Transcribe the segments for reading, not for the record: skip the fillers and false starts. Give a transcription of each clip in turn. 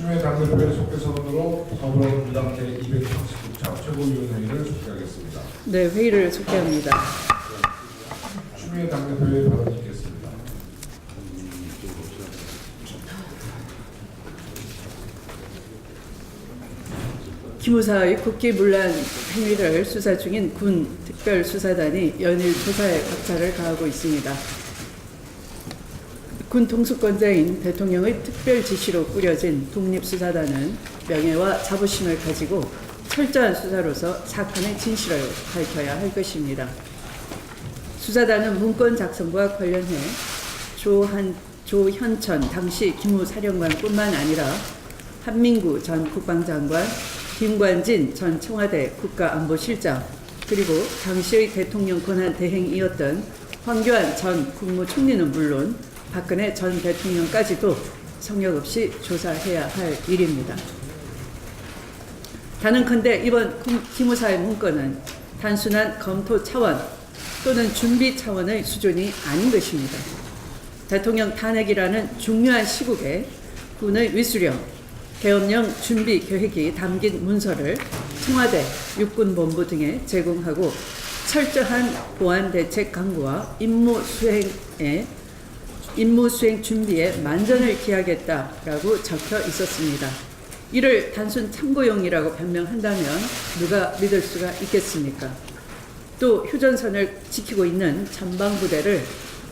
추미애 당대표의 속개 선언으로 더불어민주당 제239차 최고위원회의를 속개하겠습니다. 네, 회의를 속개합니다. 추미애 당대표의 발언 있겠습니다. 기무사의 국기문란 행위를 수사 중인 군 특별수사단이 연일 조사에 박차를 가하고 있습니다. 군 통수권자인 대통령의 특별 지시로 꾸려진 독립수사단은 명예와 자부심을 가지고 철저한 수사로서 사건의 진실을 밝혀야 할 것입니다. 수사단은 문건 작성과 관련해 조현천 당시 기무사령관뿐만 아니라 한민구 전 국방장관, 김관진 전 청와대 국가안보실장, 그리고 당시의 대통령 권한 대행이었던 황교안 전 국무총리는 물론 박근혜 전 대통령까지도 성역 없이 조사해야 할 일입니다. 단언컨대 이번 기무사의 문건은 단순한 검토 차원 또는 준비 차원의 수준이 아닌 것입니다. 대통령 탄핵이라는 중요한 시국에 군의 위수령, 계엄령 준비 계획이 담긴 문서를 청와대, 육군본부 등에 제공하고 철저한 보안 대책 강구와 임무 수행 준비에 만전을 기하겠다라고 적혀 있었습니다. 이를 단순 참고용이라고 변명한다면 누가 믿을 수가 있겠습니까? 또 휴전선을 지키고 있는 전방부대를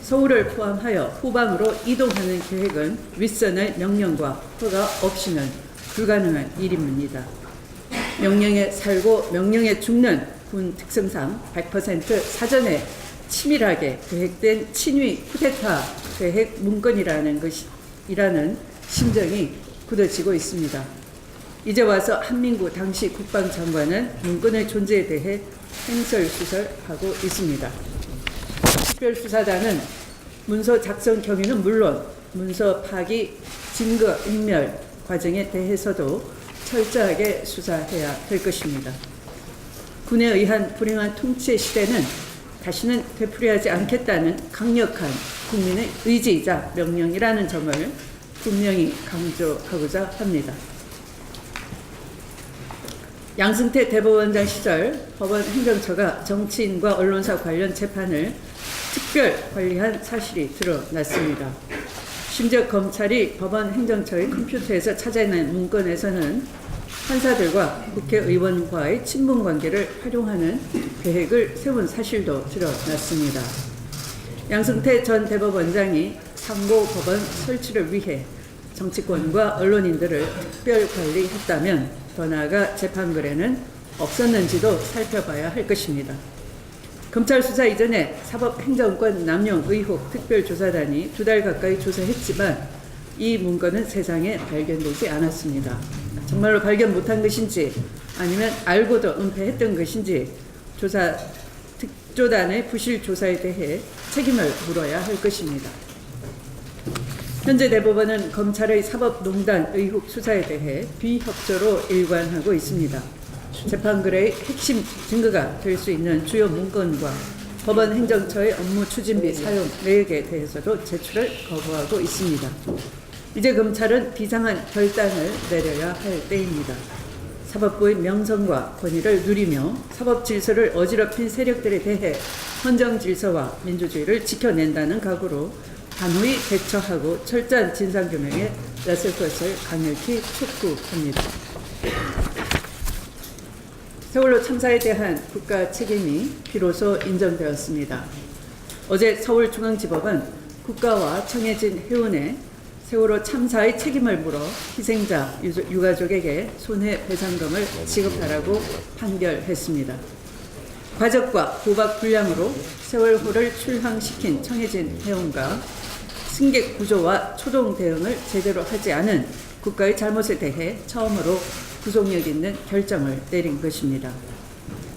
서울을 포함하여 후방으로 이동하는 계획은 윗선의 명령과 허가 없이는 불가능한 일입니다. 명령에 살고 명령에 죽는 군 특성상 100% 사전에 치밀하게 계획된 친위 쿠데타 계획 문건이라는 심정이 굳어지고 있습니다. 이제 와서 한민구 당시 국방장관은 문건의 존재에 대해 횡설수설하고 있습니다. 특별수사단은 문서 작성 경위는 물론 문서 파기, 증거 인멸 과정에 대해서도 철저하게 수사해야 될 것입니다. 군에 의한 불행한 통치의 시대는 다시는 되풀이하지 않겠다는 강력한 국민의 의지이자 명령이라는 점을 분명히 강조하고자 합니다. 양승태 대법원장 시절 법원 행정처가 정치인과 언론사 관련 재판을 특별 관리한 사실이 드러났습니다. 심지어 검찰이 법원 행정처의 컴퓨터에서 찾아낸 문건에서는 판사들과 국회의원과의 친분 관계를 활용하는 계획을 세운 사실도 드러났습니다. 양승태 전 대법원장이 상고 법원 설치를 위해 정치권과 언론인들을 특별 관리했다면 더 나아가 재판글에는 없었는지도 살펴봐야 할 것입니다. 검찰 수사 이전에 사법행정권 남용 의혹 특별조사단이 2달 가까이 조사했지만 이 문건은 세상에 발견되지 않았습니다. 정말로 발견 못한 것인지 아니면 알고도 은폐했던 것인지 특조단의 부실 조사에 대해 책임을 물어야 할 것입니다. 현재 대법원은 검찰의 사법농단 의혹 수사에 대해 비협조로 일관하고 있습니다. 재판글의 핵심 증거가 될 수 있는 주요 문건과 법원 행정처의 업무 추진비 사용 내역에 대해서도 제출을 거부하고 있습니다. 이제 검찰은 비상한 결단을 내려야 할 때입니다. 사법부의 명성과 권위를 누리며 사법 질서를 어지럽힌 세력들에 대해 헌정 질서와 민주주의를 지켜낸다는 각오로 단호히 대처하고 철저한 진상규명에 나설 것을 강력히 촉구합니다. 세월호 참사에 대한 국가 책임이 비로소 인정되었습니다. 어제 서울중앙지법은 국가와 청해진 해운에 세월호 참사의 책임을 물어 희생자 유가족에게 손해배상금을 지급하라고 판결했습니다. 과적과 도박 불량으로 세월호를 출항시킨 청해진 해운과 승객 구조와 초동 대응을 제대로 하지 않은 국가의 잘못에 대해 처음으로 구속력 있는 결정을 내린 것입니다.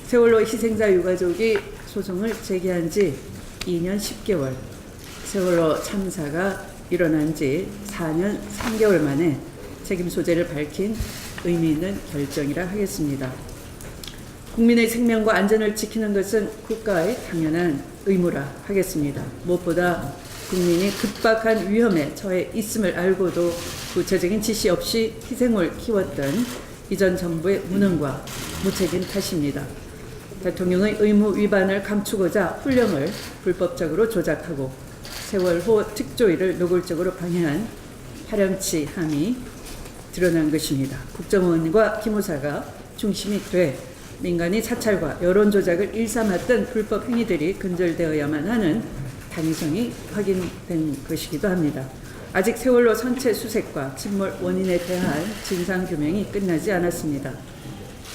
세월호 희생자 유가족이 소송을 제기한 지 2년 10개월, 세월호 참사가 일어난 지 4년 3개월 만에 책임 소재를 밝힌 의미 있는 결정이라 하겠습니다. 국민의 생명과 안전을 지키는 것은 국가의 당연한 의무라 하겠습니다. 무엇보다 국민이 급박한 위험에 처해 있음을 알고도 구체적인 지시 없이 희생을 키웠던 이전 정부의 무능과 무책임 탓입니다. 대통령의 의무 위반을 감추고자 훈령을 불법적으로 조작하고 세월호 특조위를 노골적으로 방해한 파렴치함이 드러난 것입니다. 국정원과 기무사가 중심이 돼 민간이 사찰과 여론 조작을 일삼았던 불법 행위들이 근절되어야만 하는 당위성이 확인된 것이기도 합니다. 아직 세월호 선체 수색과 침몰 원인에 대한 진상규명이 끝나지 않았습니다.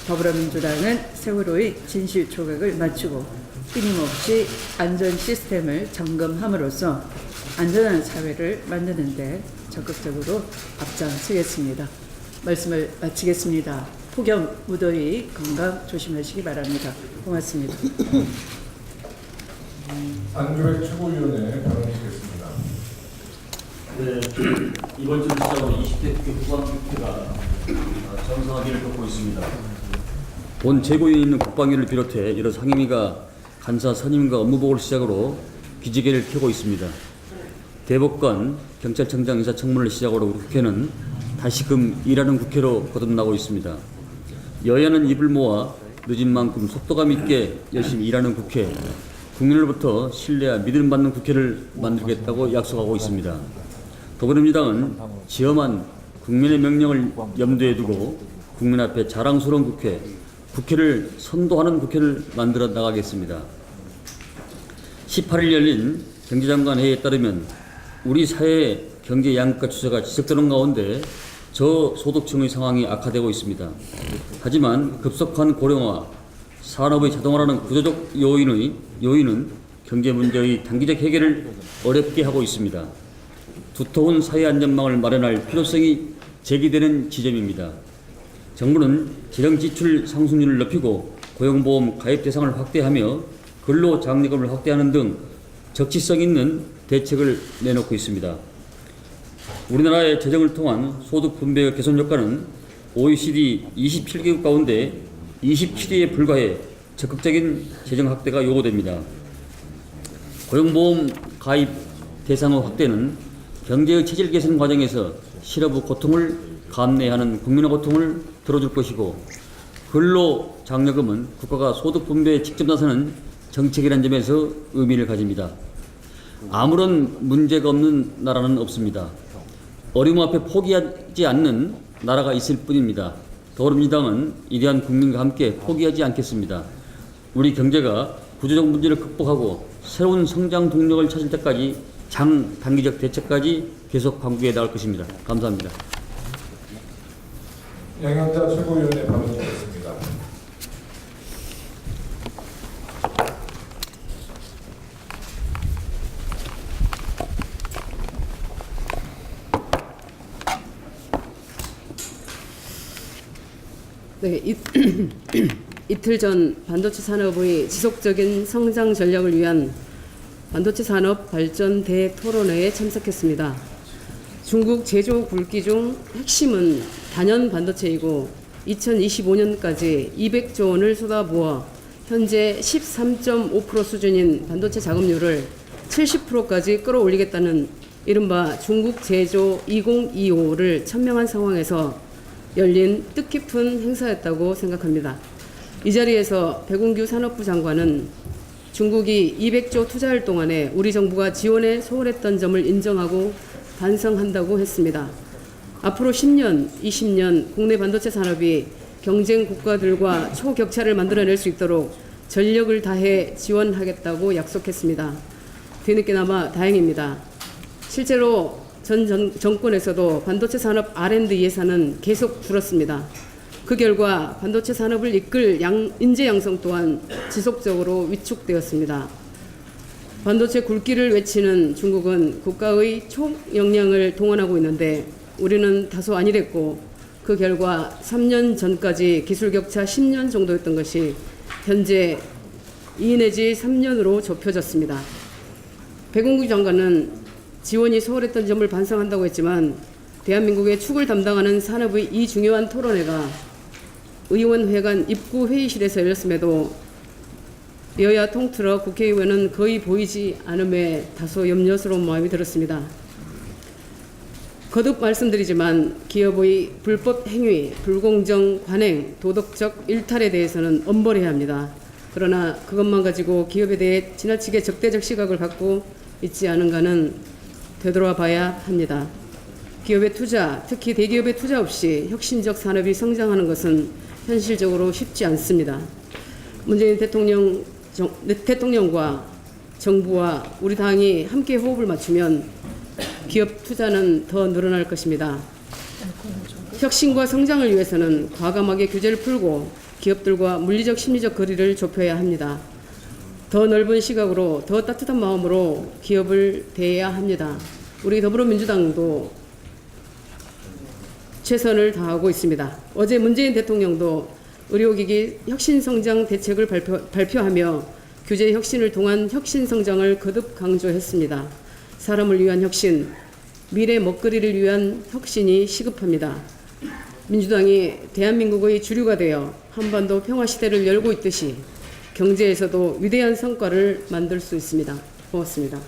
더불어민주당은 세월호의 진실 조각을 맞추고 끊임없이 안전 시스템을 점검함으로써 안전한 사회를 만드는 데 적극적으로 앞장서겠습니다. 말씀을 마치겠습니다. 폭염, 무더위, 건강 조심하시기 바랍니다. 고맙습니다. 안규백 최고위원회 발언이시겠습니다. 네, 이번 주 시작으로 20대 국회 국방국회가 정상화기를 겪고 있습니다. 본 최고위에 있는 국방위를 비롯해 여러 상임위가 간사 선임과 업무보고를 시작으로 기지개를 켜고 있습니다. 대법관, 경찰청장 인사청문회를 시작으로 우리 국회는 다시금 일하는 국회로 거듭나고 있습니다. 여야는 입을 모아 늦은 만큼 속도감 있게 열심히 일하는 국회, 국민으로부터 신뢰와 믿음 받는 국회를 만들겠다고 약속하고 있습니다. 더불어민주당은 지엄한 국민의 명령을 염두에 두고 국민 앞에 자랑스러운 국회, 국회를 선도하는 국회를 만들어 나가겠습니다. 18일 열린 경제장관 회의에 따르면 우리 사회의 경제 양극화 추세가 지속되는 가운데 저소득층의 상황이 악화되고 있습니다. 하지만 급속한 고령화, 산업의 자동화라는 구조적 요인은 경제 문제의 단기적 해결을 어렵게 하고 있습니다. 두터운 사회 안전망을 마련할 필요성이 제기되는 지점입니다. 정부는 재정 지출 상승률을 높이고 고용보험 가입 대상을 확대하며 근로장려금을 확대하는 등 적시성 있는 대책을 내놓고 있습니다. 우리나라의 재정을 통한 소득 분배 개선 효과는 OECD 27개국 가운데 27위에 불과해 적극적인 재정 확대가 요구됩니다. 고용보험 가입 대상의 확대는 경제의 체질 개선 과정에서 실업의 고통을 감내하는 국민의 고통을 들어줄 것이고, 근로장려금은 국가가 소득 분배에 직접 나서는 정책이라는 점에서 의미를 가집니다. 아무런 문제가 없는 나라는 없습니다. 어려움 앞에 포기하지 않는 나라가 있을 뿐입니다. 더불어민주당은 이대한 국민과 함께 포기하지 않겠습니다. 우리 경제가 구조적 문제를 극복하고 새로운 성장 동력을 찾을 때까지 장단기적 대책까지 계속 강구해 나갈 것입니다. 감사합니다. 양현자 최고위원회 발언이겠습니다. 네, 이틀 전 반도체 산업의 지속적인 성장 전략을 위한 반도체 산업 발전 대토론회에 참석했습니다. 중국 제조 굵기 중 핵심은 단연 반도체이고 2025년까지 200조 원을 쏟아부어 현재 13.5% 수준인 반도체 작업률을 70%까지 끌어올리겠다는 이른바 중국 제조 2025를 천명한 상황에서 열린 뜻깊은 행사였다고 생각합니다. 이 자리에서 백운규 산업부 장관은 중국이 200조 투자할 동안에 우리 정부가 지원에 소홀했던 점을 인정하고 반성한다고 했습니다. 앞으로 10년, 20년 국내 반도체 산업이 경쟁 국가들과 초격차를 만들어낼 수 있도록 전력을 다해 지원하겠다고 약속했습니다. 뒤늦게나마 다행입니다. 실제로 전 정권에서도 반도체 산업 R&D 예산은 계속 줄었습니다. 그 결과 반도체 산업을 이끌 인재 양성 또한 지속적으로 위축되었습니다. 반도체 굵기를 외치는 중국은 국가의 총역량을 동원하고 있는데 우리는 다소 안일했고, 그 결과 3년 전까지 기술 격차 10년 정도였던 것이 현재 2 내지 3년으로 좁혀졌습니다. 백운규 장관은 지원이 소홀했던 점을 반성한다고 했지만 대한민국의 축을 담당하는 산업의 이 중요한 토론회가 의원회관 입구 회의실에서 열렸음에도 여야 통틀어 국회의원은 거의 보이지 않음에 다소 염려스러운 마음이 들었습니다. 거듭 말씀드리지만 기업의 불법 행위, 불공정 관행, 도덕적 일탈에 대해서는 엄벌해야 합니다. 그러나 그것만 가지고 기업에 대해 지나치게 적대적 시각을 갖고 있지 않은가는 되돌아 봐야 합니다. 기업의 투자, 특히 대기업의 투자 없이 혁신적 산업이 성장하는 것은 현실적으로 쉽지 않습니다. 문재인 대통령과 정부와 우리 당이 함께 호흡을 맞추면 기업 투자는 더 늘어날 것입니다. 혁신과 성장을 위해서는 과감하게 규제를 풀고 기업들과 물리적 심리적 거리를 좁혀야 합니다. 더 넓은 시각으로 더 따뜻한 마음으로 기업을 대해야 합니다. 우리 더불어민주당도 최선을 다하고 있습니다. 어제 문재인 대통령도 의료기기 혁신성장 대책을 발표하며 규제 혁신을 통한 혁신성장을 거듭 강조했습니다. 사람을 위한 혁신, 미래 먹거리를 위한 혁신이 시급합니다. 민주당이 대한민국의 주류가 되어 한반도 평화시대를 열고 있듯이 경제에서도 위대한 성과를 만들 수 있습니다. 고맙습니다.